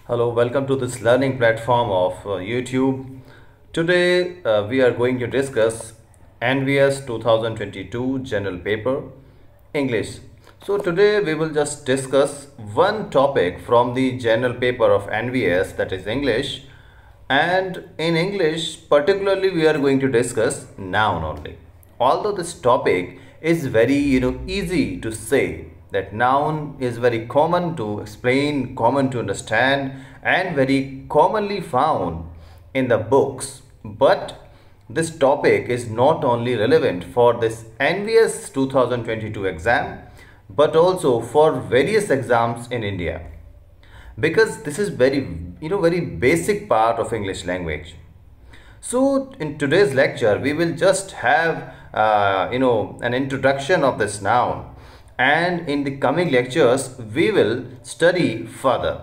Hello, welcome to this learning platform of YouTube. Today we are going to discuss NVS 2022 General Paper English. So today we will just discuss one topic from the General Paper of NVS, that is English. And in English particularly we are going to discuss noun only. Although this topic is very easy to say, that noun is very common to explain, common to understand, and very commonly found in the books. But this topic is not only relevant for this NVS 2022 exam, but also for various exams in India, because this is very basic part of English language. So in today's lecture we will just have an introduction of this noun, and in the coming lectures we will study further,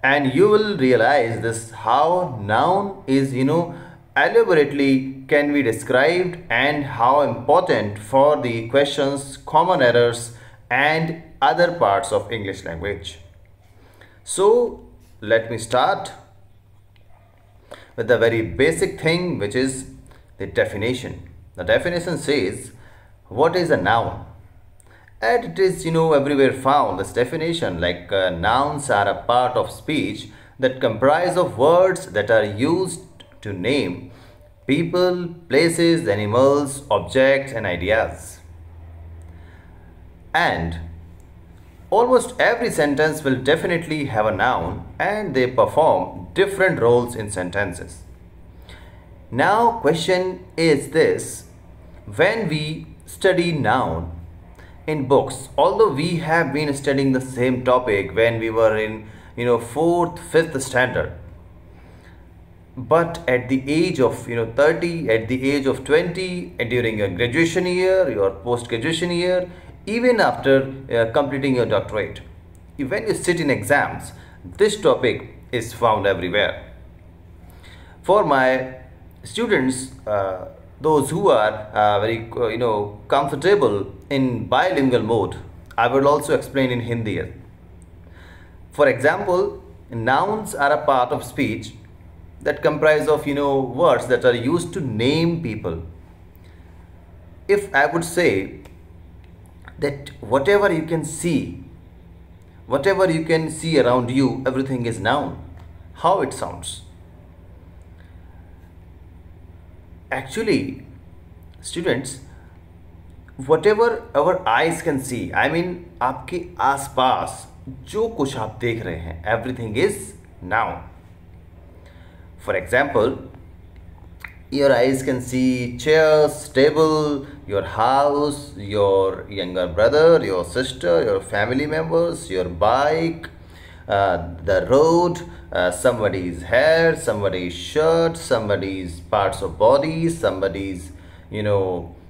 and you will realize this how noun is elaborately can be described, and how important for the questions, common errors, and other parts of English language. So let me start with the very basic thing, which is the definition. The definition says, what is a noun? And it is everywhere found, this definition, like nouns are a part of speech that comprise of words that are used to name people, places, animals, objects, and ideas. And almost every sentence will definitely have a noun, and they perform different roles in sentences. Now question is this: when we study noun in books, although we have been studying the same topic when we were in 4th, 5th standard, but at the age of 30, at the age of 20, and during your graduation year, your post-graduation year, even after completing your doctorate, when you sit in exams, this topic is found everywhere. For my students, those who are very comfortable in bilingual mode, I will also explain in Hindi. For example, nouns are a part of speech that comprise of words that are used to name people. If I would say that whatever you can see around you, everything is noun, how it sounds? Actually, students, whatever our eyes can see, I mean आपके आसपास जो कुछ आप देख रहे हैं, everything is noun. For example, your eyes can see chairs, table, your house, your younger brother, your sister, your family members, your bike, the road, somebody's hair, somebody's shirt, somebody's parts of body, somebody's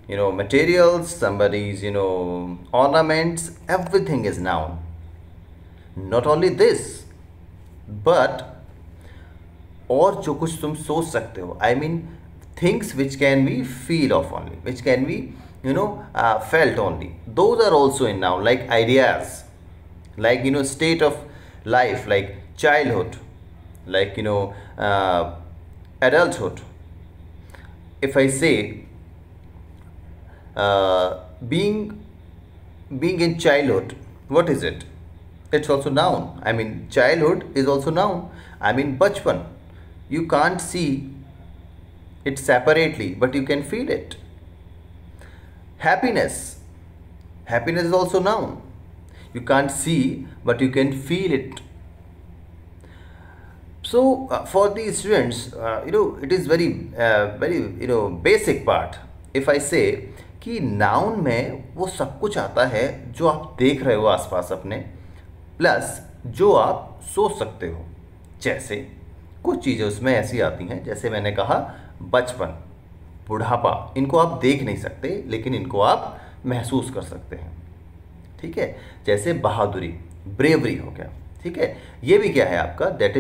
materials, somebody's ornaments. Everything is noun. Not only this, but और जो कुछ तुम सोच सकते हो, I mean things which can be feel of only, which can be felt only, those are also in noun, like ideas, like state of life, like childhood, like adulthood. If I say being in childhood, what is it? It's also noun. I mean childhood is also noun. I mean bachpan, you can't see it separately, but you can feel it. Happiness is also noun. You can't see, but you can feel it. So for the students, it is very basic part. If I say कि noun में वो सब कुछ आता है जो आप देख रहे हो आसपास अपने, प्लस जो आप सोच सकते हो. जैसे कुछ चीज़ें उसमें ऐसी आती हैं, जैसे मैंने कहा बचपन, बुढ़ापा, इनको आप देख नहीं सकते लेकिन इनको आप महसूस कर सकते हैं. ठीक है, जैसे बहादुरी, ब्रेवरी हो गया. ठीक है, ये भी क्या है आपका, that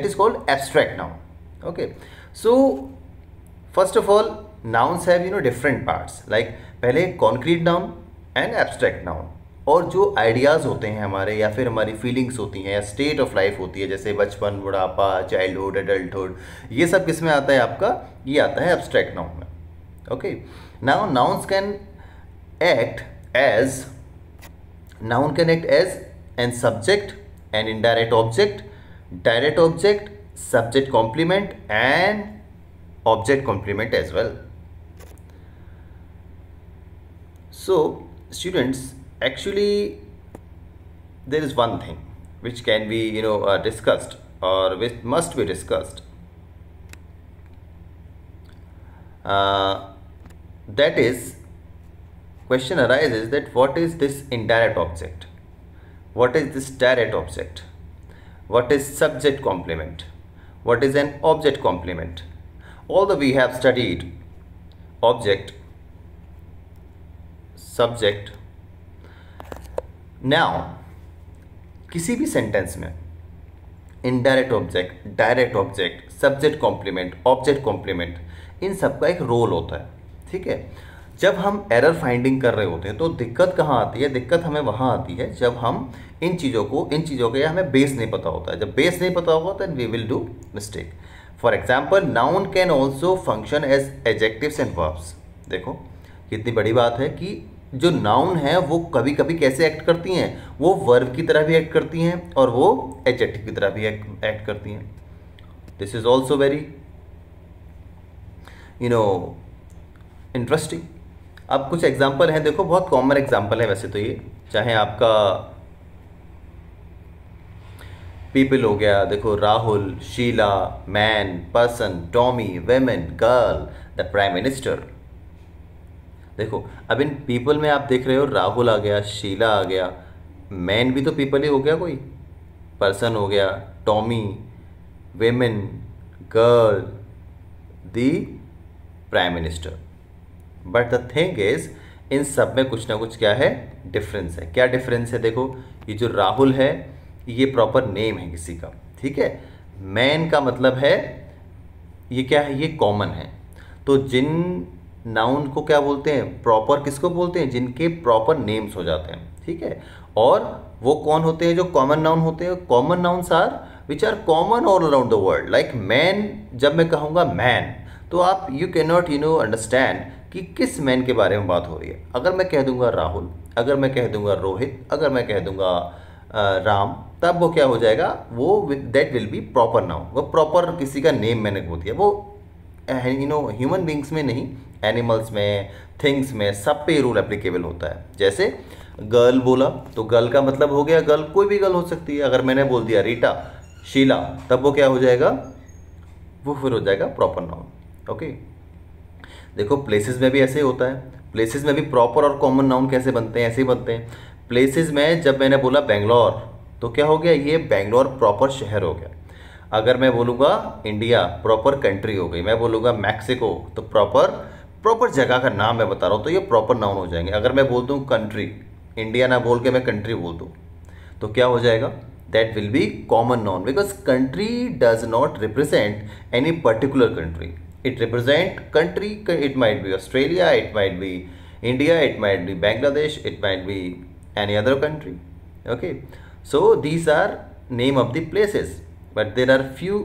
is called abstract noun. Okay, so first of all nouns have different parts, like पहले concrete noun and abstract noun. और जो आइडियाज़ होते हैं हमारे, या फिर हमारी फीलिंग्स होती हैं, या स्टेट ऑफ लाइफ होती है, जैसे बचपन, बुढ़ापा, चाइल्डहुड, एडल्टहुड, ये सब किस में आता है आपका? ये आता है एब्स्ट्रैक्ट नाउन में। Okay, now nouns can act as an subject, an indirect object, direct object, subject complement and object complement as well. So students, actually there is one thing which can be discussed, or which must be discussed, that is, question arises that what is this indirect object, what is this direct object, what is subject complement, what is an object complement. Although we have studied object, subject, now किसी भी sentence में indirect object, direct object, subject complement, object complement, इन सब का एक role होता है। ठीक है, जब हम एरर फाइंडिंग कर रहे होते हैं तो दिक्कत कहाँ आती है? दिक्कत हमें वहाँ आती है जब हम इन चीज़ों का हमें बेस नहीं पता होता है। जब बेस नहीं पता होगा then we will do mistake. For example, noun can also function as adjectives and verbs. देखो कितनी बड़ी बात है कि जो नाउन है वो कभी कभी कैसे एक्ट करती हैं, वो वर्ब की तरह भी एक्ट करती हैं और वो एडजेक्टिव की तरह भी एक्ट करती हैं। This is also very interesting. अब कुछ एग्जाम्पल हैं, देखो बहुत कॉमन एग्जाम्पल है वैसे तो ये, चाहे आपका पीपल हो गया, देखो Rahul, Sheela, man, person, Tommy, women, girl, the prime minister. देखो अब इन पीपल में आप देख रहे हो राहुल आ गया, शीला आ गया, मैन भी तो पीपल ही हो गया कोई, पर्सन हो गया, Tommy, women, girl, the prime minister. But the thing is in सब में कुछ ना कुछ क्या है? डिफरेंस है। क्या डिफरेंस है? देखो ये जो राहुल है ये प्रॉपर नेम है किसी का, ठीक है। मैन का मतलब है ये क्या है? ये कॉमन है। तो जिन नाउन को क्या बोलते हैं? प्रॉपर किसको बोलते हैं? जिनके प्रॉपर नेम्स हो जाते हैं, ठीक है। और वो कौन होते हैं? जो कॉमन नाउन होते हैं। Common nouns are which are common all around the world. Like man, जब मैं कहूँगा मैन तो आप यू कैन नॉट अंडरस्टैंड कि किस मैन के बारे में बात हो रही है। अगर मैं कह दूंगा राहुल, अगर मैं कह दूंगा रोहित, अगर मैं कह दूंगा राम, तब वो क्या हो जाएगा? वो that will be proper noun. वो प्रॉपर किसी का नेम मैंने बोल दिया। वो ह्यूमन बींग्स में नहीं, एनिमल्स में, थिंग्स में, सब पे ये रूल एप्लीकेबल होता है। जैसे गर्ल बोला तो गर्ल का मतलब हो गया गर्ल, कोई भी गर्ल हो सकती है। अगर मैंने बोल दिया रीटा, शीला, तब वो क्या हो जाएगा? वो फिर हो जाएगा प्रॉपर नाउन। ओके, देखो प्लेसेस में भी ऐसे ही होता है। प्लेसेस में भी प्रॉपर और कॉमन नाउन कैसे बनते हैं? ऐसे ही बनते हैं। प्लेसेस में जब मैंने बोला बेंगलोर तो क्या हो गया? ये बेंगलोर प्रॉपर शहर हो गया। अगर मैं बोलूँगा इंडिया, प्रॉपर कंट्री हो गई। मैं बोलूँगा मैक्सिको तो प्रॉपर जगह का नाम मैं बता रहा हूँ, तो ये प्रॉपर नाउन हो जाएंगे। अगर मैं बोल दूँ कंट्री, इंडिया ना बोल के मैं कंट्री बोल दूँ तो क्या हो जाएगा? That will be common noun, because country does not represent any particular country. It represent country. It might be Australia, it might be India, it might be Bangladesh, it might be any other country. Okay, so these are name of the places, but there are few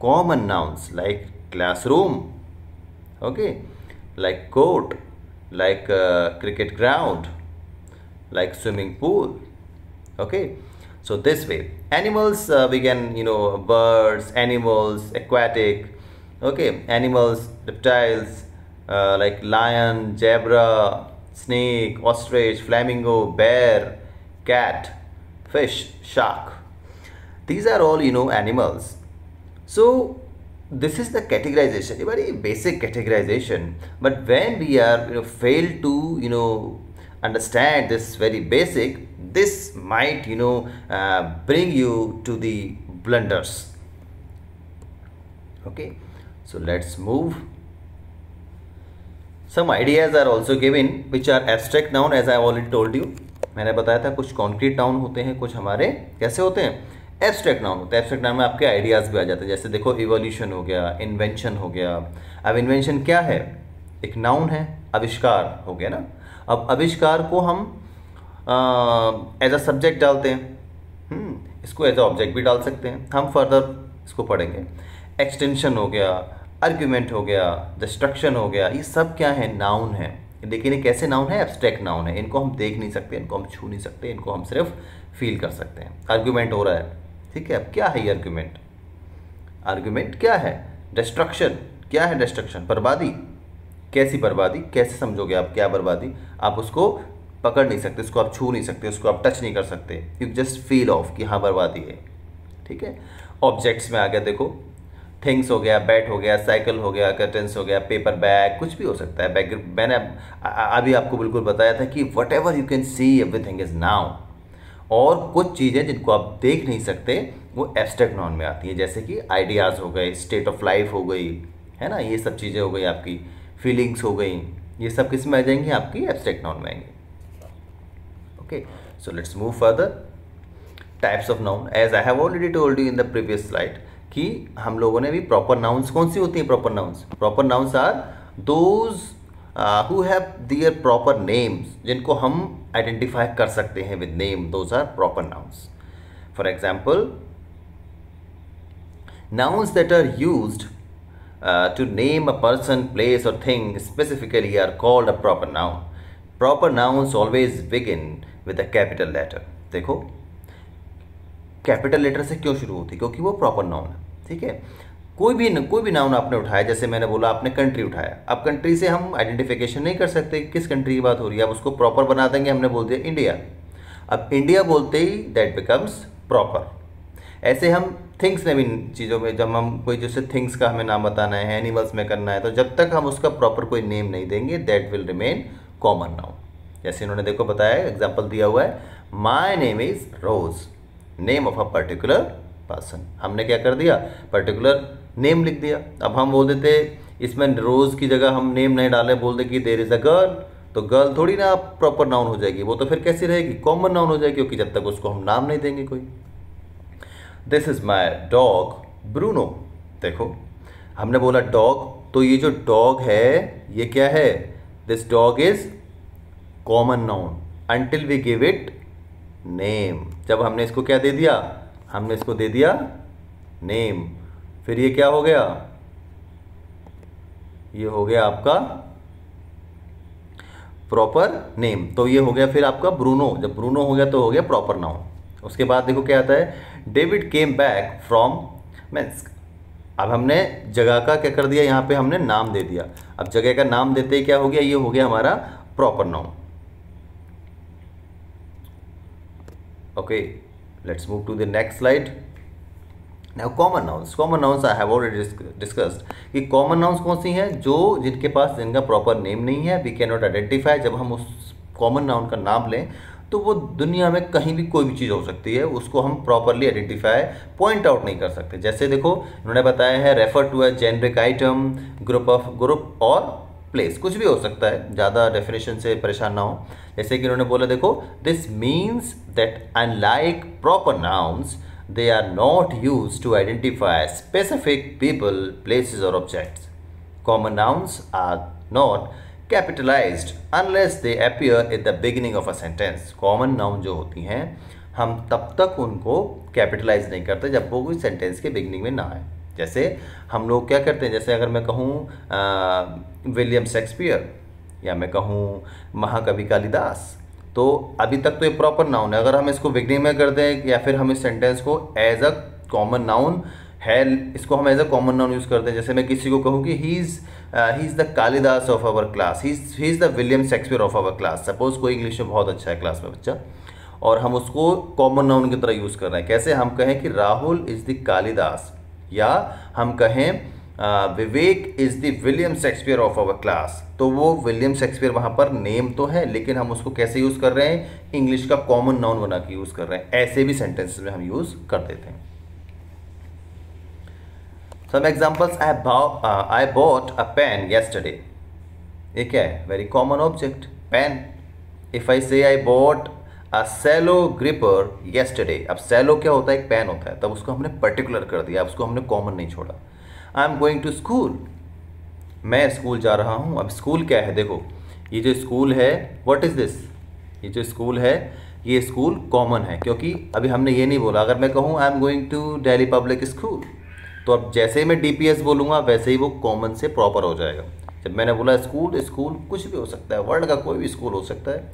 common nouns like classroom, okay, like court, like cricket ground, like swimming pool. Okay, so this way animals we can birds, animals, aquatic. Okay, animals, reptiles, like lion, zebra, snake, ostrich, flamingo, bear, cat, fish, shark. These are all animals. So this is the categorization, a very basic categorization. But when we are fail to understand this very basic, this might bring you to the blunders. Okay, so let's move. Some ideas are also given which are abstract noun, as I already told you. मैंने बताया था कुछ concrete noun होते हैं, कुछ हमारे कैसे होते हैं? एब्स्ट्रैक्ट नाउन होते हैं। एब्स्ट्रैक्ट नाउन में आपके आइडियाज़ भी आ जाते हैं। जैसे देखो इवोल्यूशन हो गया, इन्वेंशन हो गया। अब इन्वेंशन क्या है? एक नाउन है, आविष्कार हो गया ना। अब आविष्कार को हम एज अ सब्जेक्ट डालते हैं, इसको एज अ ऑब्जेक्ट भी डाल सकते हैं। हम फर्दर इसको पढ़ेंगे। एक्सटेंशन हो गया, आर्ग्यूमेंट हो गया, डिस्ट्रक्शन हो गया, ये सब क्या है, नाउन है। लेकिन ये कैसे नाउन है, एब्स्ट्रैक्ट नाउन है। इनको हम देख नहीं सकते, इनको हम छू नहीं सकते, इनको हम सिर्फ फील कर सकते हैं। आर्ग्यूमेंट हो रहा है, ठीक है। अब क्या है ये आर्ग्यूमेंट? आर्ग्यूमेंट क्या है? डिस्ट्रक्शन क्या है? डिस्ट्रक्शन बर्बादी। कैसी बर्बादी? कैसे समझोगे आप क्या बर्बादी? आप उसको पकड़ नहीं सकते, उसको आप छू नहीं सकते, उसको आप टच नहीं कर सकते। यू जस्ट फील ऑफ कि हाँ बर्बादी है, ठीक है। ऑब्जेक्ट्स में आ गया, देखो थिंग्स हो गया, बैट हो गया, साइकिल हो गया, कर्टन्स हो गया, पेपर बैग, कुछ भी हो सकता है। बैग मैंने अभी आपको बिल्कुल बताया था कि what ever you can see everything is now. और कुछ चीज़ें जिनको आप देख नहीं सकते वो एब्स्ट्रैक्ट नाउन में आती है, जैसे कि आइडियाज़ हो गए, स्टेट ऑफ लाइफ हो गई, है ना, ये सब चीज़ें हो गई, आपकी फीलिंग्स हो गई, ये सब किस में आ जाएंगी? आपकी एब्स्ट्रैक्ट नाउन में आएंगे। Okay, so let's move further. Types of noun, as I have already told you in the previous slide कि हम लोगों ने भी प्रॉपर नाउन्स कौन सी होती हैं? Proper nouns, proper nouns are those who have their proper names, जिनको हम आइडेंटिफाई कर सकते हैं with name, those are proper nouns. For example, nouns that are used to name a person, place or thing specifically are called a proper noun. Proper nouns always begin with a capital letter. देखो capital letter से क्यों शुरू होती है? क्योंकि वो proper noun है, ठीक है। कोई भी नाउन आपने उठाया, जैसे मैंने बोला आपने कंट्री उठाया, अब कंट्री से हम आइडेंटिफिकेशन नहीं कर सकते किस कंट्री की बात हो रही है, अब उसको प्रॉपर बना देंगे। हमने बोल दिया इंडिया, अब इंडिया बोलते ही दैट बिकम्स प्रॉपर। ऐसे हम थिंग्स में भी, चीज़ों में जब हम कोई जैसे थिंग्स का हमें नाम बताना है, एनिमल्स में करना है, तो जब तक हम उसका प्रॉपर कोई नेम नहीं देंगे that will remain common noun. जैसे इन्होंने देखो बताया, एग्जाम्पल दिया हुआ है, my name is Rose, name of a particular person. हमने क्या कर दिया? पर्टिकुलर नेम लिख दिया। अब हम बोल देते इसमें रोज की जगह हम नेम नहीं डाले, बोल दे कि देयर इज अ गर्ल, तो गर्ल थोड़ी ना प्रॉपर नाउन हो जाएगी, वो तो फिर कैसी रहेगी? कॉमन नाउन हो जाएगी, क्योंकि जब तक उसको हम नाम नहीं देंगे कोई। This is my dog Bruno. देखो हमने बोला डॉग, तो ये जो डॉग है ये क्या है? This dog is common noun until we give it name. जब हमने इसको क्या दे दिया? हमने इसको दे दिया नेम, फिर ये क्या हो गया? ये हो गया आपका प्रॉपर नेम। तो ये हो गया फिर आपका ब्रूनो। जब ब्रूनो हो गया तो हो गया प्रॉपर नाउन। उसके बाद देखो क्या आता है, David came back from means. अब हमने जगह का क्या कर दिया? यहाँ पे हमने नाम दे दिया। अब जगह का नाम देते ही क्या हो गया? ये हो गया हमारा proper noun. Okay, let's move to the next slide. Now common nouns. Common nouns I have already discussed कि कॉमन नाउन्स कौन सी हैं? जो जिनके पास जिनका प्रॉपर नेम नहीं है, वी कैन नॉट आइडेंटिफाई। जब हम उस कॉमन नाउन का नाम लें तो वो दुनिया में कहीं भी कोई भी चीज़ हो सकती है, उसको हम प्रॉपरली आइडेंटिफाई पॉइंट आउट नहीं कर सकते। जैसे देखो उन्होंने बताया है, refer to a generic item, group और प्लेस, कुछ भी हो सकता है, ज़्यादा डेफिनेशन से परेशान ना हो। जैसे कि उन्होंने बोला देखो, this means that unlike proper nouns they are not used to identify specific people, places or objects. Common nouns are not capitalized unless they appear at the beginning of a sentence. Common noun जो होती हैं हम तब तक उनको capitalise नहीं करते जब वो कोई सेंटेंस के बिगिनिंग में ना आए। जैसे हम लोग क्या करते हैं, जैसे अगर मैं कहूँ विलियम शेक्सपियर या मैं कहूँ महाकवि कालिदास, तो अभी तक तो ये प्रॉपर नाउन है। अगर हम इसको बिगनिंग में कर दें या फिर हम इस सेंटेंस को एज अ कॉमन नाउन है, इसको हम as a common noun use करते हैं। जैसे मैं किसी को कहूँ कि he is the Kalidas of our class, he is the William Shakespeare of our class. Suppose कोई इंग्लिश में बहुत अच्छा है क्लास में बच्चा, और हम उसको कॉमन नाउन की तरह यूज़ कर रहे हैं। कैसे? हम कहें कि राहुल इज़ द कालिदास, या हम कहें Vivek is the William Shakespeare of our class, तो वो विलियम शेक्सपियर वहाँ पर नेम तो है, लेकिन हम उसको कैसे यूज़ कर रहे हैं? इंग्लिश का कॉमन नाउन बना के यूज़ कर रहे हैं। ऐसे भी सेंटेंसेस में हम यूज़ कर देते हैं। Some examples, I bought a pen yesterday. ये क्या है? Very common object, pen. If I say I bought a cello gripper yesterday, अब सेलो क्या होता है? एक पेन होता है, तब उसको हमने पर्टिकुलर कर दिया, उसको हमने कॉमन नहीं छोड़ा। I am going to school, मैं स्कूल जा रहा हूँ। अब स्कूल क्या है? देखो ये जो स्कूल है, व्हाट इज दिस? ये जो स्कूल है ये स्कूल कॉमन है, क्योंकि अभी हमने ये नहीं बोला। अगर मैं कहूँ I am going to Delhi public school, तो अब जैसे ही मैं DPS बोलूँगा वैसे ही वो कॉमन से प्रॉपर हो जाएगा। जब मैंने बोला स्कूल, स्कूल कुछ भी हो सकता है, वर्ल्ड का कोई भी स्कूल हो सकता है,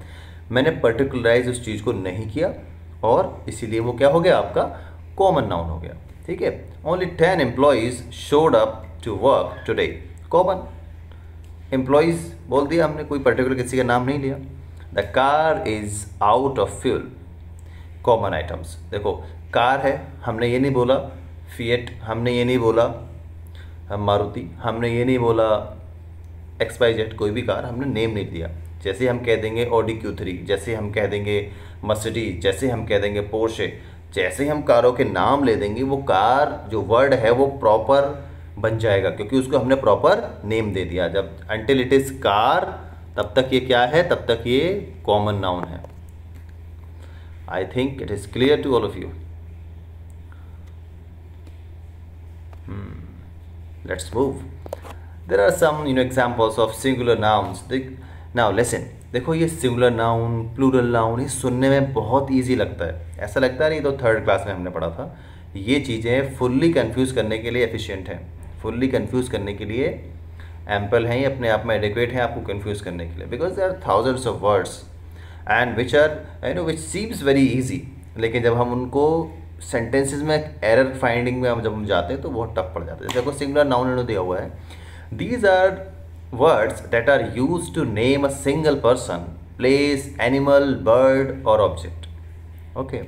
मैंने पर्टिकुलराइज उस चीज़ को नहीं किया और इसीलिए वो क्या हो गया, आपका कॉमन नाउन हो गया। ठीक है। Only 10 employees showed up to work today, common employees बोल दिया हमने, कोई पर्टिकुलर किसी का नाम नहीं लिया। The car is out of fuel, common items. देखो कार है, हमने ये नहीं बोला फिएट, हमने ये नहीं बोला मारुति, हमने ये नहीं बोला XYZ, कोई भी कार हमने नेम नहीं दिया। जैसे हम कह देंगे Audi Q3, जैसे हम कह देंगे मर्सिडीज, जैसे हम कह देंगे पोर्शे, जैसे हम कारों के नाम ले देंगे वो कार जो वर्ड है वो प्रॉपर बन जाएगा, क्योंकि उसको हमने प्रॉपर नेम दे दिया। जब अंटिल इट इज़ कार, तब तक ये क्या है, तब तक ये कॉमन नाउन है। I think it is clear to all of you. Let's move. There are some examples of singular nouns. Now listen. देखो ये सिंगुलर नाउन, प्लूरल नाउन, ये सुनने में बहुत इजी लगता है, ऐसा लगता है नहीं तो थर्ड क्लास में हमने पढ़ा था। ये चीज़ें फुल्ली कंफ्यूज करने के लिए एफिशिएंट हैं, फुल्ली कंफ्यूज करने के लिए एम्पल हैं, ये अपने आप में एडिक्वेट हैं आपको कंफ्यूज करने के लिए, because there are thousands of words and which are which seems very easy, लेकिन जब हम उनको सेंटेंसेस में एरर फाइंडिंग में जब हम जाते हैं तो बहुत टफ पड़ जाता है। देखो सिंगुलर नाउन इन्होंने दिया हुआ है, these are words that are used to name a single person, place, animal, bird और ऑब्जेक्ट। ओके,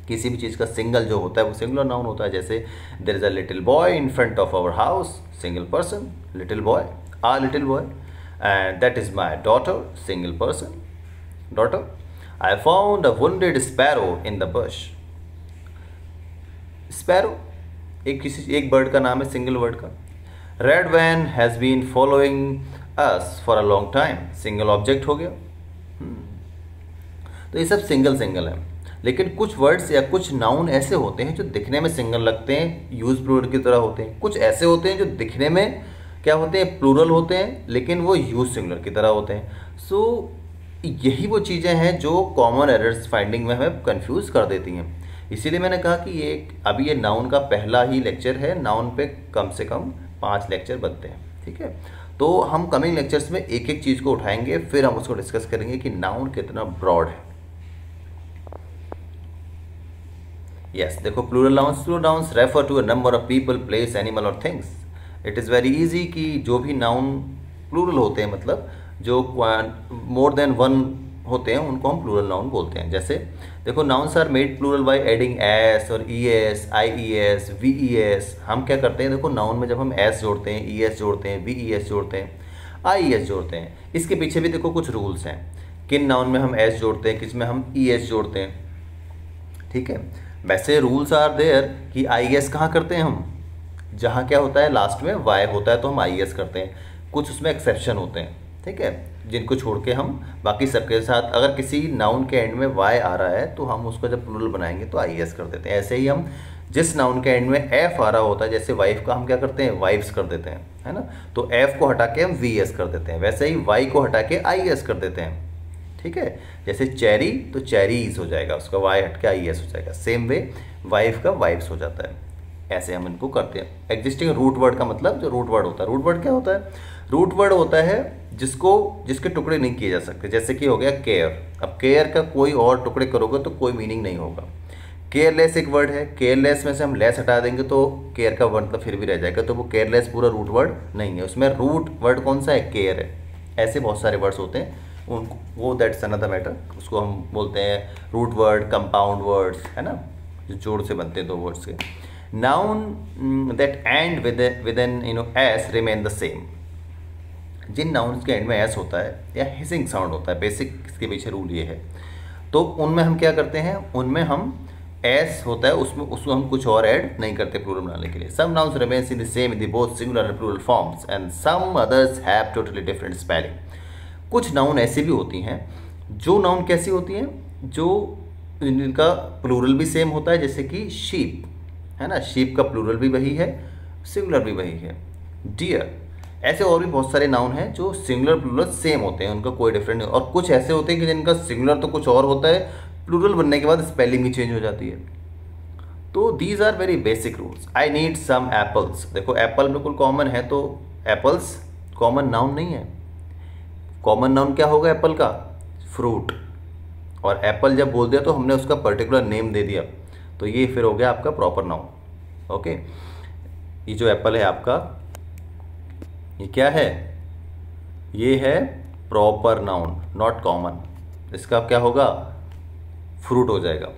किसी भी चीज़ का सिंगल जो होता है वो सिंगुलर नाउन होता है। जैसे there is a little boy in front of our house, single person, little boy, a little boy, and that is my daughter, single person, daughter. I found a wounded sparrow in the bush. Sparrow एक बर्ड का नाम है, single word का। Red van has been following us for a long time, single object हो गया। तो ये सब सिंगल सिंगल है, लेकिन कुछ वर्ड्स या कुछ नाउन ऐसे होते हैं जो दिखने में सिंगल लगते हैं, यूज प्लूरल की तरह होते हैं। कुछ ऐसे होते हैं जो दिखने में क्या होते हैं, प्लूरल होते हैं, लेकिन वो यूज सिंगुलर की तरह होते हैं। सो यही वो चीज़ें हैं जो कॉमन एरर्स फाइंडिंग में हमें कंफ्यूज कर देती हैं। इसीलिए मैंने कहा कि अभी ये नाउन का पहला ही लेक्चर है, नाउन पे कम से कम 5 लेक्चर बनते हैं। ठीक है, तो हम कमिंग लेक्चर्स में एक एक चीज़ को उठाएंगे, फिर हम उसको डिस्कस करेंगे कि नाउन कितना ब्रॉड है। यस, देखो plural nouns refer to a number of people, place, animal और things. It is very easy कि जो भी नाउन प्लूरल होते हैं, मतलब जो मोर देन वन होते हैं, उनको हम प्लूरल नाउन बोलते हैं। जैसे देखो nouns are made plural by adding S और ईएस, आईईएस, वीईएस। हम क्या करते हैं, देखो नाउन में जब हम एस जोड़ते हैं, ईएस जोड़ते हैं, वीईएस जोड़ते हैं, आईईएस जोड़ते हैं, इसके पीछे भी देखो कुछ रूल्स हैं। किन नाउन में हम एस जोड़ते हैं, किस में हम ईएस जोड़ते हैं। ठीक है, वैसे रूल्स आर देयर कि आईएस कहाँ करते हैं हम, जहाँ क्या होता है लास्ट में वाई होता है तो हम आईएस करते हैं। कुछ उसमें एक्सेप्शन होते हैं, ठीक है, जिनको छोड़ के हम बाकी सबके साथ, अगर किसी नाउन के एंड में वाई आ रहा है तो हम उसको जब प्लूरल बनाएंगे तो आईएस कर देते हैं। ऐसे ही हम जिस नाउन के एंड में एफ आ रहा होता है, जैसे वाइफ का हम क्या करते हैं, वाइफ्स कर देते हैं, है ना, तो एफ को हटा के हम वीएस कर देते हैं। वैसे ही वाई को हटा के आईएस कर देते हैं। ठीक है, जैसे चेरी तो चेरीज हो जाएगा, उसका वाई हट के आईएस हो जाएगा। सेम वे वाइफ का वाइफ्स हो जाता है। ऐसे हम इनको करते हैं। एग्जिस्टिंग रूट वर्ड का मतलब जो रूट वर्ड होता है, रूट वर्ड क्या होता है, रूट वर्ड होता है जिसके टुकड़े नहीं किए जा सकते। जैसे कि हो गया केयर, अब केयर का कोई और टुकड़े करोगे तो कोई मीनिंग नहीं होगा। केयरलेस एक वर्ड है, केयरलेस में से हम लेस हटा देंगे तो केयर का वर्ड मतलब फिर भी रह जाएगा, तो वो केयरलेस पूरा रूट वर्ड नहीं है। उसमें रूट वर्ड कौन सा है, केयर है। ऐसे बहुत सारे वर्ड्स होते हैं, उनको वो दैट्स अनदर मैटर, उसको हम बोलते हैं रूट वर्ड, कंपाउंड वर्ड्स, है ना, जो जोड़ से बनते हैं दो वर्ड्स के। Noun that end with an S remain the same. जिन नाउन्स के एंड में एस होता है या हिसिंग साउंड होता है, बेसिक इसके पीछे रूल ये है, तो उनमें हम क्या करते हैं, उनमें हम एस होता है उसको हम कुछ और ऐड नहीं करते प्लूरल बनाने के लिए। Some nouns remains in the same in the both singular and plural forms and some others have totally different spelling. कुछ नाउन ऐसी भी होती हैं, जो नाउन कैसी होती हैं, जो इनका प्लूरल भी सेम होता है, जैसे कि शीप, है ना, शीप का प्लूरल भी वही है, सिंगुलर भी वही है। डियर, ऐसे और भी बहुत सारे नाउन हैं जो सिंगुलर प्लूरल सेम होते हैं, उनका कोई डिफरेंट नहीं, और कुछ ऐसे होते हैं कि जिनका सिंगुलर तो कुछ और होता है, प्लूरल बनने के बाद स्पेलिंग भी चेंज हो जाती है। तो these are very basic rules. I need some apples, देखो एप्पल बिल्कुल कॉमन है, तो एप्पल्स कॉमन नाउन नहीं है। कॉमन नाउन क्या होगा एप्पल का? फ्रूट। और एप्पल जब बोल दिया तो हमने उसका पर्टिकुलर नेम दे दिया, तो ये फिर हो गया आपका प्रॉपर नाउन। ओके, ये जो एप्पल है आपका, ये क्या है? ये है प्रॉपर नाउन, नॉट कॉमन। इसका क्या होगा? फ्रूट हो जाएगा।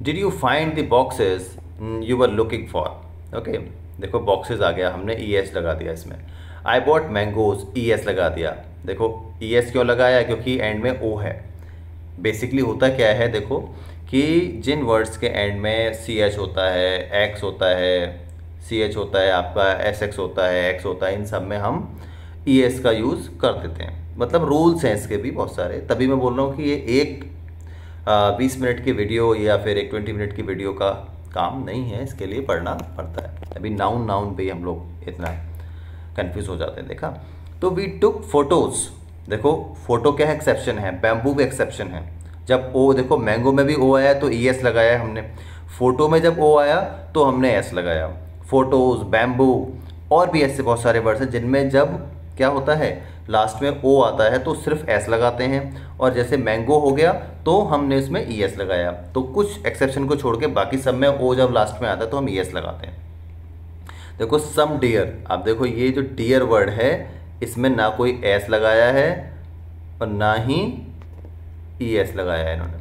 Did you find the boxes you were looking for? Okay, देखो बॉक्सेस आ गया, हमने ई एस लगा दिया इसमें। I bought mangoes, E S लगा दिया। देखो ई एस क्यों लगाया? क्योंकि एंड में ओ है। बेसिकली होता क्या है, देखो कि जिन वर्ड्स के एंड में सी एच होता है, एक्स होता है, सी एच होता है, आपका एस एक्स होता है, एक्स होता है, इन सब में हम ई एस का यूज़ कर देते हैं। मतलब रूल्स हैं इसके भी बहुत सारे, तभी मैं बोल रहा हूँ कि ये एक 20 मिनट की वीडियो या फिर एक 20 मिनट की वीडियो का काम नहीं है, इसके लिए पढ़ना पड़ता है। अभी नाउन नाउन पे ही हम लोग इतना कंफ्यूज हो जाते हैं। देखा, तो वी टुक फोटोज। देखो फोटो क्या है? एक्सेप्शन है, बैम्बू भी एक्सेप्शन है। जब ओ, देखो मैंगो में भी ओ आया तो ई एस लगाया है हमने, फोटो में जब ओ आया तो हमने एस लगाया। फोटोज, बैम्बू, और भी ऐसे बहुत सारे वर्ड्स हैं जिनमें जब क्या होता है, लास्ट में ओ आता है तो सिर्फ एस लगाते हैं, और जैसे मैंगो हो गया तो हमने इसमें ई एस लगाया। तो कुछ एक्सेप्शन को छोड़ के बाकी सब में ओ जब लास्ट में आता है तो हम ई एस लगाते हैं। देखो सम डियर, अब देखो ये जो डियर वर्ड है इसमें ना कोई एस लगाया है और ना ही ई एस लगाया है इन्होंने,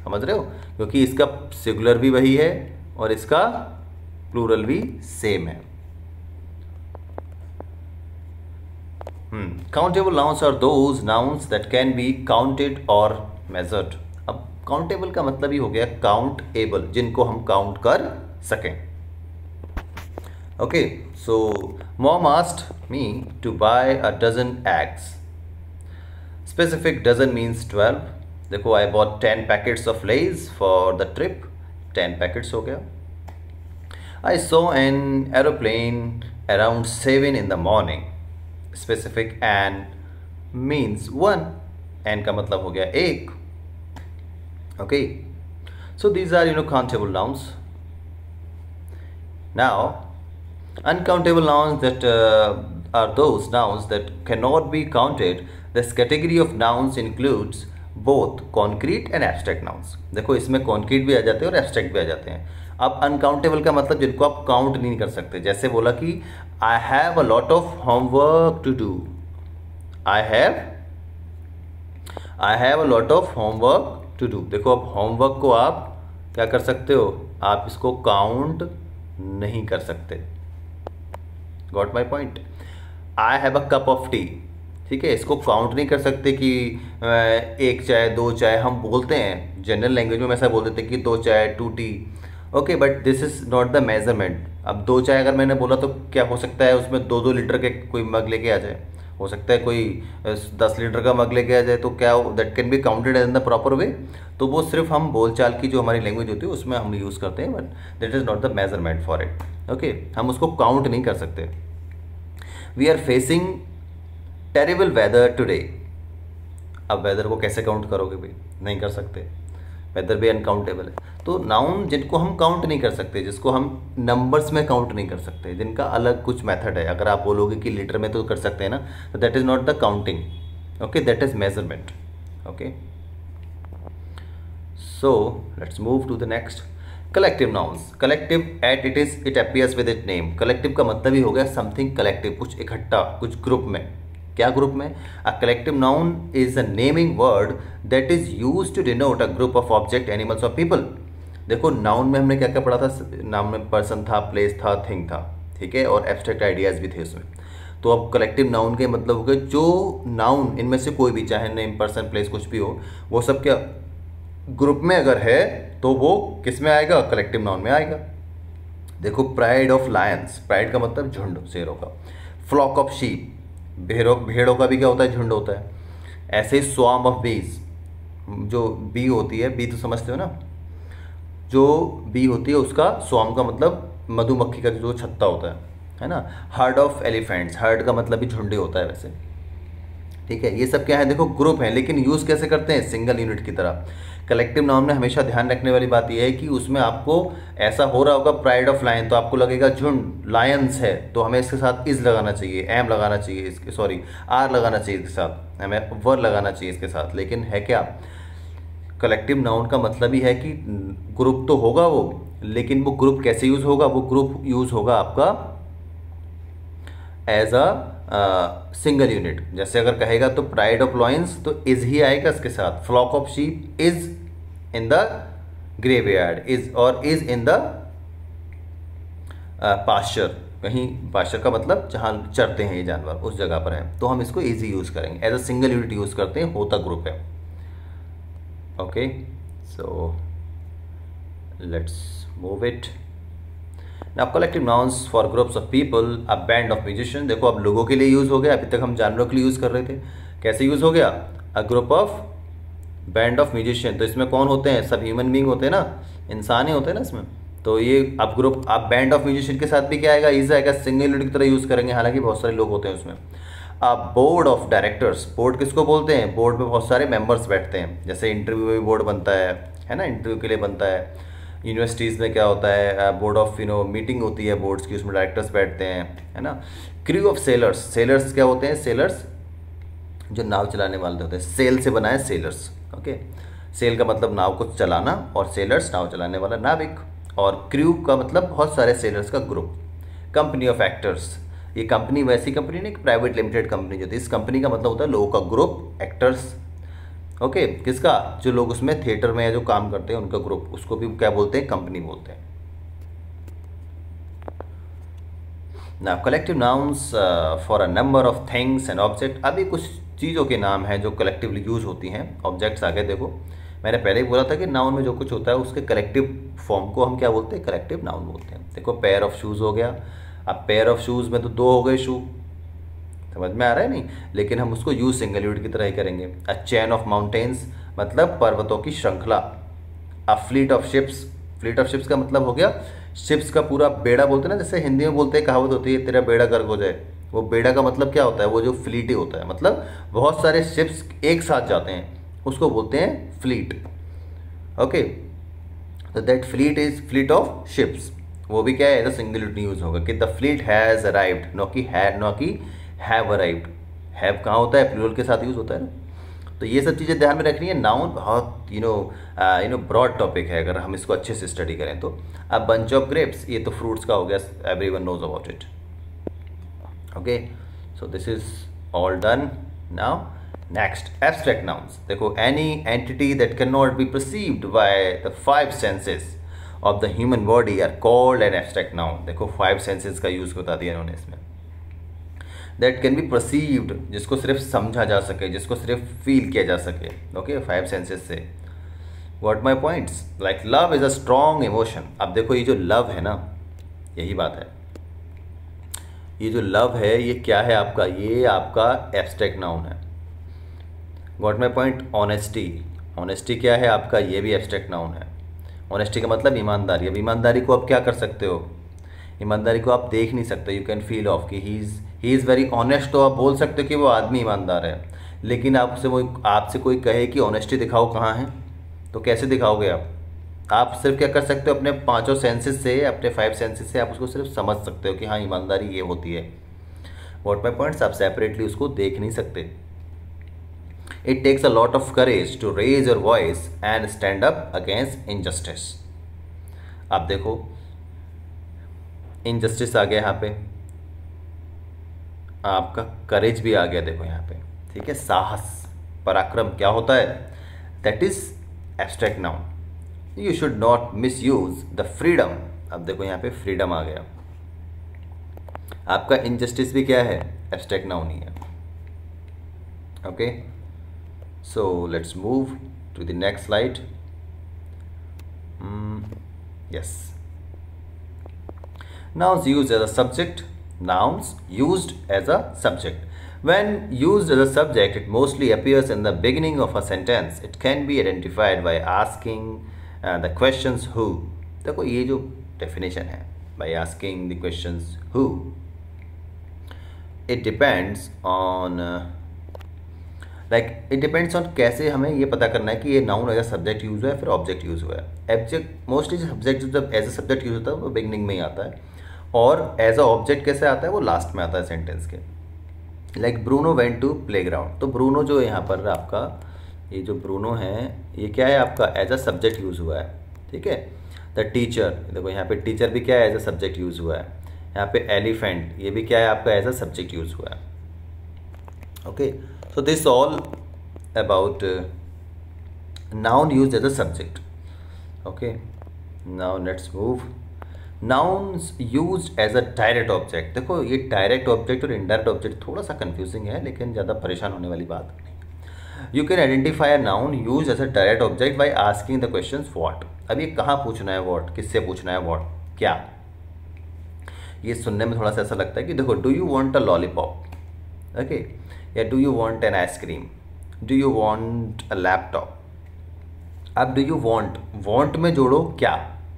समझ रहे हो? क्योंकि इसका सिंगुलर भी वही है और इसका प्लूरल भी सेम है। Countable nouns are those nouns that can be counted और मेजर्ड। अब काउंटेबल का मतलब ही हो गया काउंटेबल, जिनको हम काउंट कर सकें। Okay, so mom asked me to buy a dozen eggs. Specific dozen means 12। देखो I bought 10 packets of Lay's for the trip, 10 packets हो गया। I saw an aeroplane around 7 in the morning. Specific and means 1. And का मतलब हो गया एक. Okay. So these are countable nouns. Now, uncountable nouns that are those nouns that cannot be counted. This category of nouns includes both concrete and abstract nouns. देखो इसमें concrete भी आ जाते हैं और abstract भी आ जाते हैं। अब अनकाउंटेबल का मतलब जिनको आप काउंट नहीं कर सकते, जैसे बोला कि I have a lot of homework to do. I have a lot of homework to do. देखो अब होमवर्क को आप क्या कर सकते हो? आप इसको काउंट नहीं कर सकते। Got my point? I have a cup of T, ठीक है, इसको काउंट नहीं कर सकते कि एक चाय, दो चाय। हम बोलते हैं जनरल लैंग्वेज में हम ऐसा बोल देते हैं कि 2 चाय, 2 T. Okay, but this is not the measurement. अब 2 चाय अगर मैंने बोला तो क्या हो सकता है उसमें 2-2 लीटर के कोई मग लेके आ जाए, हो सकता है कोई 10 लीटर का मग लेके आ जाए, तो क्या that can be counted in the proper way? तो वो सिर्फ हम बोलचाल की जो हमारी लैंग्वेज होती है उसमें हम यूज़ करते हैं, but that is not the measurement for it. Okay, हम उसको काउंट नहीं कर सकते। We are facing terrible weather today. अब वेदर को कैसे काउंट करोगे भाई? नहीं कर सकते, वेदर भी अनकाउंटेबल है। तो नाउन जिनको हम काउंट नहीं कर सकते, जिसको हम नंबर्स में काउंट नहीं कर सकते, जिनका अलग कुछ मेथड है। अगर आप बोलोगे कि लीटर में तो कर सकते हैं ना, तो that is not the counting, okay, that is measurement. Okay, so let's move to the next. Collective nouns. Collective at it appears with it name. Collective का मतलब ही हो गया समथिंग कलेक्टिव, कुछ इकट्ठा, कुछ ग्रुप में। क्या ग्रुप में? A collective noun is a naming word that is used to denote a group of object, animals और पीपल। देखो नाउन में हमने क्या क्या पढ़ा था? नाउन में पर्सन था, प्लेस था, थिंग था, ठीक है, और एब्स्ट्रैक्ट आइडियाज़ भी थे उसमें। तो अब कलेक्टिव नाउन के मतलब हो गए जो नाउन इनमें से कोई भी, चाहे नेम, पर्सन, प्लेस, कुछ भी हो, वो सब क्या ग्रुप में अगर है तो वो किस में आएगा? कलेक्टिव नाउन में आएगा। देखो प्राइड ऑफ लायंस, प्राइड का मतलब झुंड, शेरों का। फ्लॉक ऑफ शीप, भेड़ों का भी क्या होता है? झुंड होता है। ऐसे ही स्वार्म ऑफ बीज, जो बी होती है, बी तो समझते हो ना, जो बी होती है उसका स्वार्म का मतलब मधुमक्खी का जो छत्ता होता है। है ना। हर्ड ऑफ एलिफेंट्स, हर्ड का मतलब भी झुंड होता है वैसे, ठीक है। ये सब क्या है, देखो ग्रुप है, लेकिन यूज़ कैसे करते हैं, सिंगल यूनिट की तरह। कलेक्टिव नाउन में हमेशा ध्यान रखने वाली बात यह है कि उसमें आपको ऐसा हो रहा होगा प्राइड ऑफ लायन, तो आपको लगेगा झुंड लायंस है, तो हमें इसके साथ इज लगाना चाहिए, एम लगाना चाहिए इसके, सॉरी आर लगाना चाहिए इसके साथ, हमें वर लगाना चाहिए इसके साथ। लेकिन है क्या, कलेक्टिव नाउन का मतलब ही है कि ग्रुप तो होगा वो, लेकिन वो ग्रुप कैसे यूज़ होगा, वो ग्रुप यूज़ होगा आपका एज अ सिंगल यूनिट। जैसे अगर कहेगा तो प्राइड ऑफ लॉयंस, तो इज ही आएगा इसके साथ। Flock of sheep is in the graveyard, is और इज इन द पास्चर, कहीं पास्चर का मतलब जहाँ चरते हैं ये जानवर, उस जगह पर है, तो हम इसको इजी यूज़ करेंगे, as a single unit use करते हैं, होता ग्रुप है। Okay, so let's move it. Now collective nouns for groups of people, a band of musician. देखो अब लोगों के लिए यूज़ हो गया, अभी तक हम जानवरों के लिए यूज़ कर रहे थे, कैसे यूज़ हो गया, अ group of band of musician. तो इसमें कौन होते हैं, सब ह्यूमन बींग होते हैं ना, इंसान ही होते हैं ना इसमें। तो ये अब ग्रुप, अब बैंड ऑफ म्यूजिशियन के साथ भी क्या आएगा, इज आएगा, सिंगल यूनिट की तरह यूज़ करेंगे, हालांकि बहुत सारे लोग होते हैं उसमें। अब बोर्ड ऑफ डायरेक्टर्स, बोर्ड किसको बोलते हैं, बोर्ड में बहुत सारे मेंबर्स बैठते हैं, जैसे इंटरव्यू में भी बोर्ड बनता है ना, इंटरव्यू के लिए बनता है। यूनिवर्सिटीज़ में क्या होता है, बोर्ड ऑफ मीटिंग होती है बोर्ड्स की, उसमें डायरेक्टर्स बैठते हैं, है ना। क्रू ऑफ सेलर्स, सेलर्स क्या होते हैं, सेलर्स जो नाव चलाने वाले होते हैं, सेल से बना है सेलर्स। ओके, सेल का मतलब नाव को चलाना, और सेलर्स नाव चलाने वाला नाविक, और क्रू का मतलब बहुत सारे सेलर्स का ग्रुप। कंपनी ऑफ एक्टर्स, ये कंपनी वैसी कंपनी नहीं, प्राइवेट लिमिटेड कंपनी जो थी, इस कंपनी का मतलब होता है लोगों का ग्रुप, एक्टर्स। ओके, किसका, जो लोग उसमें थिएटर में जो काम करते हैं उनका ग्रुप, उसको भी क्या बोलते हैं, कंपनी बोलते हैं। ना collective nouns for a number of things and object. अभी कुछ चीज़ों के नाम हैं जो कलेक्टिवली यूज होती हैं, ऑब्जेक्ट्स आगे देखो। मैंने पहले ही बोला था कि नाउन में जो कुछ होता है उसके कलेक्टिव फॉर्म को हम क्या बोलते हैं, कलेक्टिव नाउन बोलते हैं। देखो पेयर ऑफ शूज़ हो गया, अब पेयर ऑफ शूज़ में तो दो हो गए शू, समझ में आ रहा है नहीं, लेकिन हम उसको यूज सिंगल यूनिट की तरह ही करेंगे। अ चैन ऑफ माउंटेन्स मतलब पर्वतों की श्रृंखला। A fleet of ships, fleet of ships का मतलब हो गया शिप्स का पूरा बेड़ा, बोलते हैं ना, जैसे हिंदी में बोलते हैं, कहावत होती है तेरा बेड़ा गर्क हो जाए, वो बेड़ा का मतलब क्या होता है, वो जो फ्लीट ही होता है, मतलब बहुत सारे शिप्स एक साथ जाते हैं, उसको बोलते हैं फ्लीट। ओके, तो that fleet is fleet of ships, वो भी क्या है, as a single unit use होगा कि the fleet has arrived, no कि हैव अराइव्ड। हैव कहाँ होता है, प्लूरल के साथ यूज होता है ना। तो ये सब चीज़ें ध्यान में रखनी है। नाउन बहुत ब्रॉड टॉपिक है, अगर हम इसको अच्छे से स्टडी करें तो। अब बंच ऑफ ग्रेप्स, ये तो फ्रूट्स का हो गया, everyone knows about it. Okay, so this is all done. Now next abstract nouns. देखो any entity that can not be perceived by the 5 senses of the human body are called an abstract noun. देखो 5 senses का use बता दिया इन्होंने इसमें। That can be perceived, जिसको सिर्फ समझा जा सके, जिसको सिर्फ फील किया जा सके। ओके, 5 सेंसेस से। What my points, like love is a strong emotion. अब देखो ये जो लव है ना, यही बात है, ये जो लव है ये क्या है आपका, ये आपका एब्स्ट्रैक्ट नाउन है। What my point, honesty, honesty क्या है आपका, ये भी एब्स्ट्रैक्ट नाउन है। ऑनेस्टी का मतलब ईमानदारी। अब ईमानदारी को आप क्या कर सकते हो, ईमानदारी को आप देख नहीं सकते, यू कैन फील ऑफ कि ही इज़ वेरी ऑनेस्ट, तो आप बोल सकते हो कि वो आदमी ईमानदार है। लेकिन आपसे कोई कहे कि ऑनेस्टी दिखाओ कहाँ है, तो कैसे दिखाओगे आप सिर्फ क्या कर सकते हो, अपने 5 सेंसेस से, अपने 5 सेंसेस से आप उसको सिर्फ समझ सकते हो कि हाँ ईमानदारी ये होती है। व्हाट माई पॉइंट्स, आप सेपरेटली उसको देख नहीं सकते। It takes a lot of courage to raise your voice and stand up against injustice. आप देखो इनजस्टिस आ गया यहाँ पे, आपका करेज भी आ गया, देखो यहाँ पे, ठीक है। साहस, पराक्रम क्या होता है, that is abstract noun. You should not miss use the freedom. अब देखो यहाँ पे फ्रीडम आ गया। आपका इनजस्टिस भी क्या है, एब्स्ट्रैक्ट नाउन ही है। Okay, so let's move to the next slide. Yes, nouns used as a subject, nouns used as a subject. When used as a subject, it mostly appears in the beginning of a sentence. It can be identified by asking the questions who. देखो ये जो definition है, by asking the questions who, it depends on it depends on कैसे हमें ये पता करना है कि ये noun as a subject use हुआ है फिर ऑब्जेक्ट यूज हुआ है। एब्जेक्ट मोस्टली सब्जेक्ट जब एज अ सब्जेक्ट यूज होता है वो बिगनिंग में ही आता है, और एज अ ऑब्जेक्ट कैसे आता है वो लास्ट में आता है सेंटेंस के। Like Bruno went to playground, तो ब्रूनो जो यहाँ पर आपका ये जो ब्रूनो है ये क्या है आपका एज अ सब्जेक्ट यूज हुआ है, ठीक है। द टीचर, देखो यहाँ पे टीचर भी क्या है एज अ सब्जेक्ट यूज हुआ है। यहाँ पे एलिफेंट ये भी क्या है आपका एज अ सब्जेक्ट यूज हुआ है। Okay, so this all about noun used as a subject. Okay, now let's move nouns used as a direct object। देखो ये डायरेक्ट ऑब्जेक्ट और इनडायरेक्ट ऑब्जेक्ट थोड़ा सा कंफ्यूजिंग है, लेकिन ज़्यादा परेशान होने वाली बात नहीं। You can identify a noun use as a direct object by asking the question what. अब ये कहाँ पूछना है व्हाट, किससे पूछना है व्हाट, क्या। ये सुनने में थोड़ा सा ऐसा लगता है कि देखो do you want a lollipop, okay, या do you want an ice cream, do you want a laptop. अब डू यू वॉन्ट में जोड़ो क्या,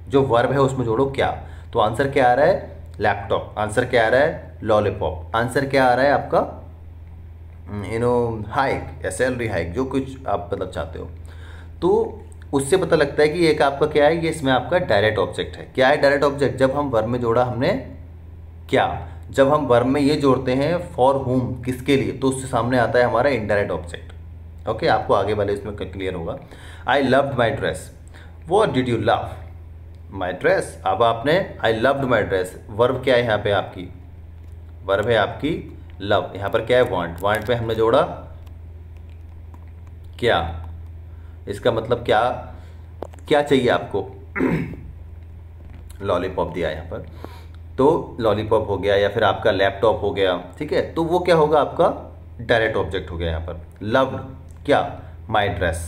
जो वर्ब है उसमें जोड़ो क्या, तो आंसर क्या आ रहा है लैपटॉप, आंसर क्या आ रहा है लॉलीपॉप, आंसर क्या आ रहा है आपका हाइक या सैलरी हाइक, जो कुछ आप मतलब चाहते हो। तो उससे पता लगता है कि एक आपका क्या है, ये इसमें आपका डायरेक्ट ऑब्जेक्ट है। क्या है डायरेक्ट ऑब्जेक्ट, जब हम वर्ब में जोड़ा हमने क्या, जब हम वर्ब में ये जोड़ते हैं फॉर हुम किसके लिए, तो उससे सामने आता है हमारा इनडायरेक्ट ऑब्जेक्ट। ओके, आपको आगे वाले इसमें क्लियर होगा। I loved my dress, what did you love my dress. अब आपने I loved my dress, verb क्या है यहाँ पे आपकी, वर्ब है आपकी लव, यहाँ पर क्या है वांट, वांट पे हमने जोड़ा क्या, इसका मतलब क्या, क्या चाहिए आपको लॉलीपॉप दिया यहाँ पर, तो लॉलीपॉप हो गया, या फिर आपका लैपटॉप हो गया, ठीक है। तो वो क्या होगा आपका डायरेक्ट ऑब्जेक्ट हो गया यहाँ पर। लव्ड क्या, माई ड्रेस,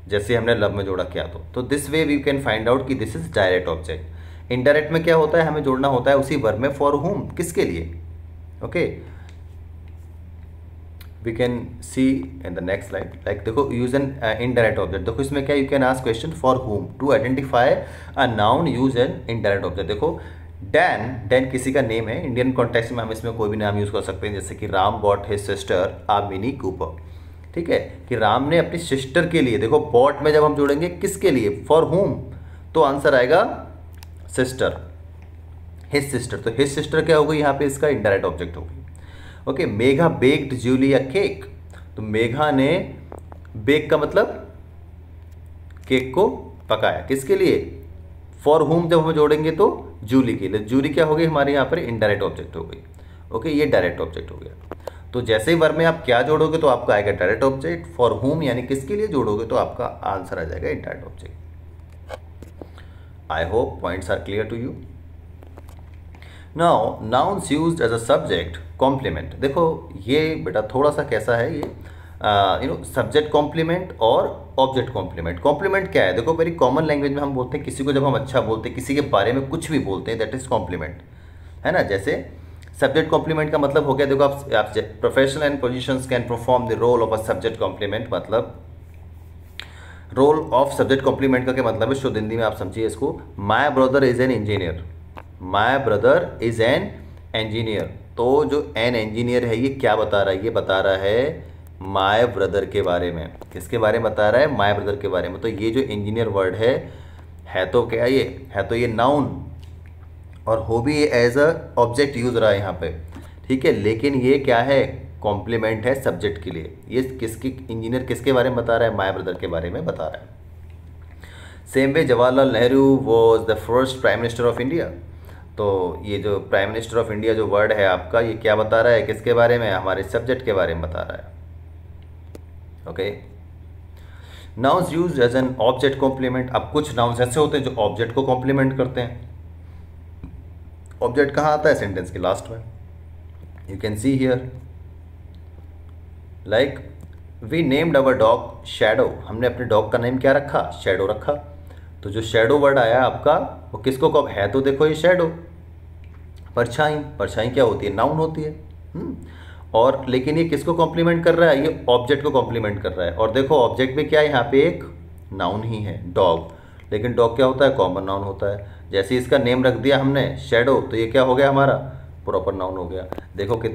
जैसे हमने लव में जोड़ा क्या, तो this way we can find out कि this is direct object. Indirect में क्या होता है, हमें जोड़ना होता है उसी वर्ब में फॉर हुम किसके लिए। Okay, we can see in the next slide. Like देखो यूज एन इनडायरेक्ट ऑब्जेक्ट, देखो इसमें क्या, you can ask question for whom to identify a noun use an indirect object. देखो डैन किसी का नेम है, इंडियन कॉन्टेक्स्ट में हम इसमें कोई भी नाम यूज़ कर सकते हैं, जैसे कि राम बॉट हिज सिस्टर आ मिनी कूपर, ठीक है, कि राम ने अपनी सिस्टर के लिए, देखो बॉट में जब हम जोड़ेंगे किसके लिए फॉर होम, तो आंसर आएगा सिस्टर, हिज सिस्टर, तो हिज सिस्टर क्या होगी यहाँ पे इसका इनडायरेक्ट ऑब्जेक्ट होगी। ओके, मेघा बेक्ड जूली अ केक, तो मेघा ने बेक का मतलब केक को पकाया, किसके लिए फॉर होम, जब हम जोड़ेंगे तो जूली के लिए, जूली क्या हो गई हमारे यहाँ पर इनडायरेक्ट ऑब्जेक्ट हो गई। ओके, ये डायरेक्ट ऑब्जेक्ट हो गया। तो जैसे ही वर्ब में आप क्या जोड़ोगे तो आपका आएगा डायरेक्ट ऑब्जेक्ट, फॉर होम यानी किसके लिए जोड़ोगे तो आपका आंसर आ जाएगा indirect object. I hope points are clear to you. Now nouns used as a subject complement, देखो ये बेटा थोड़ा सा कैसा है ये, सब्जेक्ट कॉम्प्लीमेंट और ऑब्जेक्ट कॉम्प्लीमेंट। कॉम्प्लीमेंट क्या है, देखो वेरी कॉमन लैंग्वेज में हम बोलते हैं किसी को जब हम अच्छा बोलते हैं, किसी के बारे में कुछ भी बोलते हैं, दैट इज कॉम्प्लीमेंट, है ना। जैसे सब्जेक्ट कॉम्प्लीमेंट का मतलब हो गया, देखो आप professional and positions can perform the role of a subject complement, मतलब रोल ऑफ सब्जेक्ट कॉम्प्लीमेंट का क्या मतलब है, शुद्ध हिंदी में आप समझिए इसको, my brother is an engineer, my brother is an engineer, तो जो एन इंजीनियर है ये क्या बता रहा है, ये बता रहा है माय ब्रदर के बारे में, किसके बारे में बता रहा है, माय ब्रदर के बारे में। तो ये जो इंजीनियर वर्ड है तो क्या ये है, तो ये नाउन और हो भी एज अ ऑब्जेक्ट यूज रहा है यहाँ पे, ठीक है, लेकिन ये क्या है कॉम्प्लीमेंट है सब्जेक्ट के लिए। ये किसकी, इंजीनियर किसके बारे में बता रहा है, माय ब्रदर के बारे में बता रहा है। Same way Jawaharlal Nehru was the first prime minister of India, तो ये जो प्राइम मिनिस्टर ऑफ इंडिया जो वर्ड है आपका, ये क्या बता रहा है, किसके बारे में, हमारे सब्जेक्ट के बारे में बता रहा है। Okay, nouns used as an object complement. अब कुछ नाउन्स ऐसे होते हैं जो ऑब्जेक्ट को कॉम्प्लीमेंट करते हैं। ऑब्जेक्ट कहाँ आता है, सेंटेंस के लास्ट में। You can see here like we named our dog Shadow, हमने अपने डॉग का नेम क्या रखा, शैडो रखा। तो जो शैडो वर्ड आया आपका वो किसको कब है, तो देखो ये शैडो परछाई, परछाई क्या होती है, नाउन होती है। और लेकिन ये किसको कॉम्प्लीमेंट कर रहा है, ये ऑब्जेक्ट को कॉम्प्लीमेंट कर रहा है। और देखो ऑब्जेक्ट में क्या है, यहाँ पे एक नाउन ही है डॉग, लेकिन डॉग क्या होता है, कॉमन नाउन होता है। जैसे इसका नेम रख दिया हमने शैडो, तो ये क्या हो गया हमारा प्रॉपर नाउन हो गया। देखो कि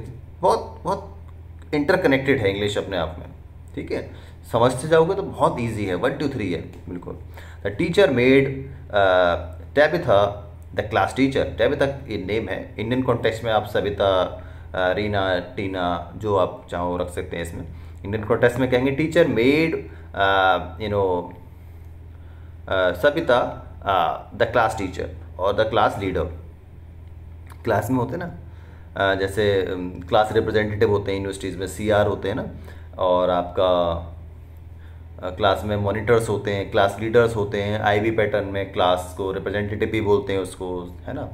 बहुत बहुत इंटरकनेक्टेड है इंग्लिश अपने आप में, ठीक है। समझते जाओगे तो बहुत इजी है, 1 2 3 है बिल्कुल। The teacher made Tabitha the class teacher. Tabitha ये नेम है, इंडियन कॉन्टेक्स्ट में आप सविता, रीना, टीना, जो आप चाहो रख सकते हैं इसमें। इंडियन कॉन्टेक्स्ट में कहेंगे teacher made Savita the class teacher और द क्लास लीडर। क्लास में होते हैं ना, जैसे क्लास रिप्रेजेंटेटिव होते हैं यूनिवर्सिटीज़ में, CR होते हैं ना, और आपका क्लास में मॉनिटर्स होते हैं, क्लास लीडर्स होते हैं। IB पैटर्न में क्लास को रिप्रेजेंटेटिव भी बोलते हैं उसको, है ना।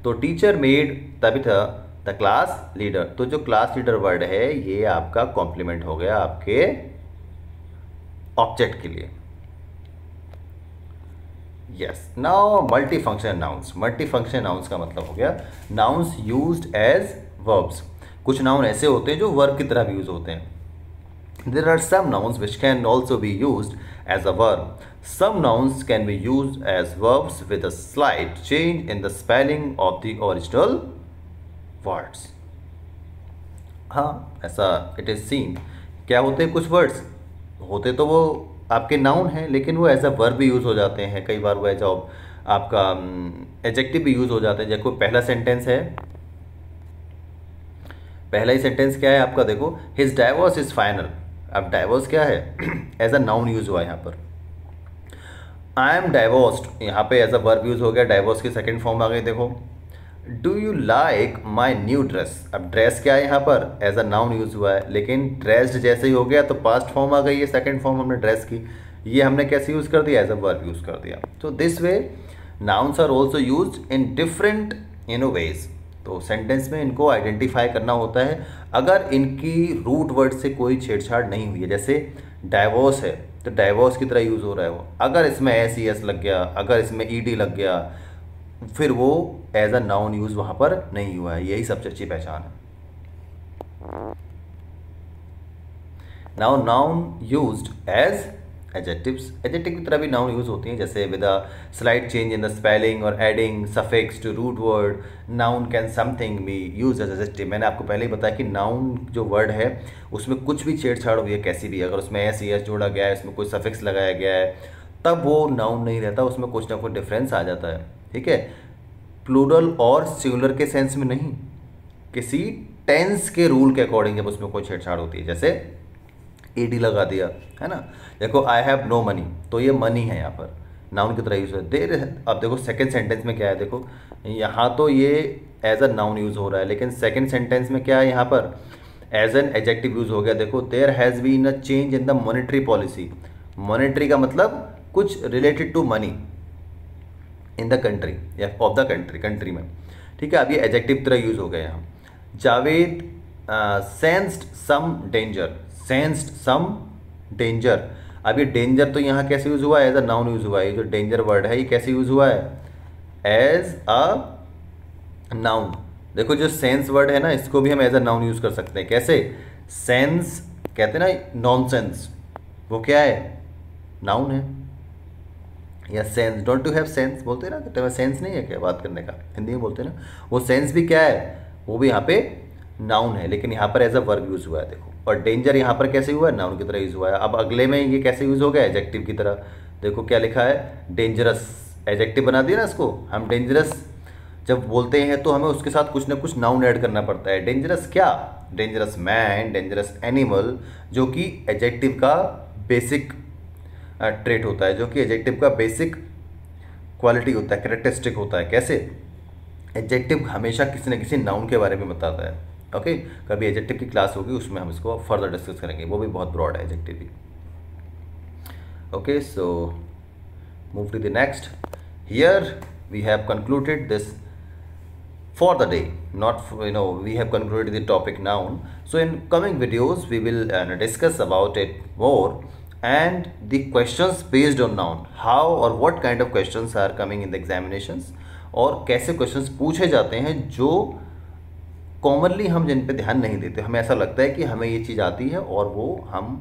तो teacher made Tabitha the class leader. तो जो क्लास लीडर वर्ड है ये आपका कॉम्प्लीमेंट हो गया आपके ऑब्जेक्ट के लिए। Yes, now multi function nouns. Multi function nouns का मतलब हो गया नाउन्स यूज्ड एज वर्ब्स। कुछ नाउन ऐसे होते हैं जो वर्ब की तरह भी यूज होते हैं। There are some nouns which can also be used as a verb. Some nouns can be used as verbs with a slight change in the spelling of the original words. हाँ, ऐसा it is seen। क्या होते हैं कुछ words होते तो वो आपके नाउन हैं, लेकिन वो एज अ वर्ब भी यूज़ हो जाते हैं। कई बार वो एज आपका एडजेक्टिव भी यूज़ हो जाते हैं। जैसे पहला सेंटेंस है, पहला ही सेंटेंस क्या है आपका, देखो, हिज डाइवोर्स इज फाइनल। अब डाइवोर्स क्या है, एज अ नाउन यूज हुआ है यहाँ पर। आई एम डाइवोर्स्ड, यहाँ पे एज अ वर्ब यूज हो गया, डाइवोर्स की सेकंड फॉर्म आ गई। देखो, do you like my new dress. अब ड्रेस क्या है यहाँ पर, एज अ नाउन यूज हुआ है, लेकिन ड्रेस्ड जैसे ही हो गया तो पास्ट फॉर्म आ गई है, सेकंड फॉर्म हमने ड्रेस की, ये हमने कैसे यूज कर दिया, एज अ वर्ब यूज कर दिया। तो this way nouns are also use in different ways. तो सेंटेंस में इनको आइडेंटिफाई करना होता है अगर इनकी रूट वर्ड से कोई छेड़छाड़ नहीं हुई है। जैसे डाइवोर्स है तो डाइवोर्स की तरह यूज़ हो रहा है वो। अगर इसमें SES लग गया, अगर इसमें ED लग गया, फिर वो एज अ नाउन यूज़ वहाँ पर नहीं हुआ है। यही सबसे अच्छी पहचान है। Now noun used as adjectives. Adjective की तरह भी नाउन यूज होती हैं, जैसे with a slight change in the spelling और adding suffix to root word. Noun can something be use as adjective. मैंने आपको पहले ही बताया कि नाउन जो वर्ड है उसमें कुछ भी छेड़छाड़ हुई है कैसी भी, अगर उसमें SES जोड़ा गया है, इसमें कोई सफिक्स लगाया गया है, तब वो नाउन नहीं रहता, उसमें कुछ ना कुछ डिफरेंस आ जाता है, ठीक है। प्लूरल और सिंगुलर के सेंस में नहीं, किसी टेंस के रूल के अकॉर्डिंग जब उसमें कोई छेड़छाड़ होती है, जैसे ED लगा दिया, है ना। देखो, आई हैव नो मनी, तो ये मनी है यहाँ पर, नाउन की तरह यूज है। देर, अब देखो सेकंड सेंटेंस में क्या है, देखो यहाँ तो ये एज अ नाउन यूज हो रहा है, लेकिन सेकंड सेंटेंस में क्या है, यहाँ पर एज एन एडजेक्टिव यूज हो गया। देखो, there has been a change in the monetary policy. Monetary का मतलब कुछ related to money in the country या ऑफ द कंट्री, कंट्री में, ठीक है। अब ये एडजेक्टिव तरह यूज हो गया यहाँ। जावेद सेंस्ड सम डेंजर। सेंस्ड सम डेंजर। अब ये डेंजर तो यहाँ कैसे यूज हुआ है, एज अ नाउन यूज हुआ है। ये जो डेंजर वर्ड है ये कैसे यूज हुआ है, एज अ नाउन। देखो, जो सेंस वर्ड है ना, इसको भी हम एज अ नाउन यूज कर सकते हैं। कैसे, सेंस कहते हैं ना, नॉनसेंस, वो क्या है, नाउन है। या sense, don't you have sense बोलते हैं ना, तो सेंस नहीं है क्या बात करने का, हिंदी में बोलते हैं ना, वो सेंस भी क्या है, वो भी यहाँ पे नाउन है, लेकिन यहाँ पर एज अ वर्ब यूज हुआ है। देखो, और डेंजर यहाँ पर कैसे हुआ है, नाउन की तरह यूज हुआ है। अब अगले में ये कैसे यूज हो गया, एडजेक्टिव की तरह। देखो क्या लिखा है, डेंजरस, एडजेक्टिव बना दिया ना इसको हम। डेंजरस जब बोलते हैं तो हमें उसके साथ कुछ ना कुछ नाउन ऐड करना पड़ता है। डेंजरस क्या, डेंजरस मैन, डेंजरस एनिमल, जो कि एडजेक्टिव का बेसिक ट्रेट होता है, जो कि एडजेक्टिव का बेसिक क्वालिटी होता है, कैरेक्टरिस्टिक होता है। कैसे, एडजेक्टिव हमेशा किसी न किसी नाउन के बारे में बताता है। ओके, कभी एडजेक्टिव की क्लास होगी, उसमें हम इसको फर्दर डिस्कस करेंगे, वो भी बहुत ब्रॉड है एडजेक्टिव भी। Okay, so move to the next. Here we have concluded this for the day, not we have concluded the topic noun. So in coming videos we will discuss about it more, and the questions based on noun, how or what kind of questions are coming in the examinations, और कैसे questions पूछे जाते हैं जो commonly हम जिन पे ध्यान नहीं देते। हमें ऐसा लगता है कि हमें ये चीज़ आती है और वो हम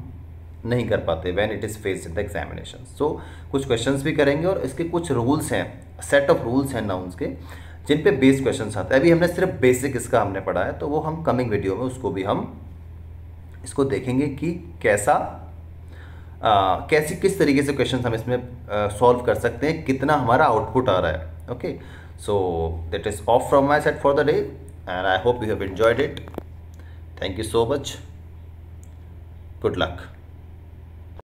नहीं कर पाते when it is faced in the examination. So कुछ क्वेश्चंस भी करेंगे और इसके कुछ रूल्स हैं, सेट ऑफ रूल्स हैं नाउन्स के, जिन पे बेस क्वेश्चंस आते हैं। अभी हमने सिर्फ बेसिक इसका हमने पढ़ा है, तो वो हम कमिंग वीडियो में उसको भी हम इसको देखेंगे कि कैसी किस तरीके से क्वेश्चंस हम इसमें सॉल्व कर सकते हैं, कितना हमारा आउटपुट आ रहा है। Okay, so that is of from my side for the day and I hope you have enjoyed it. Thank you so much, good luck.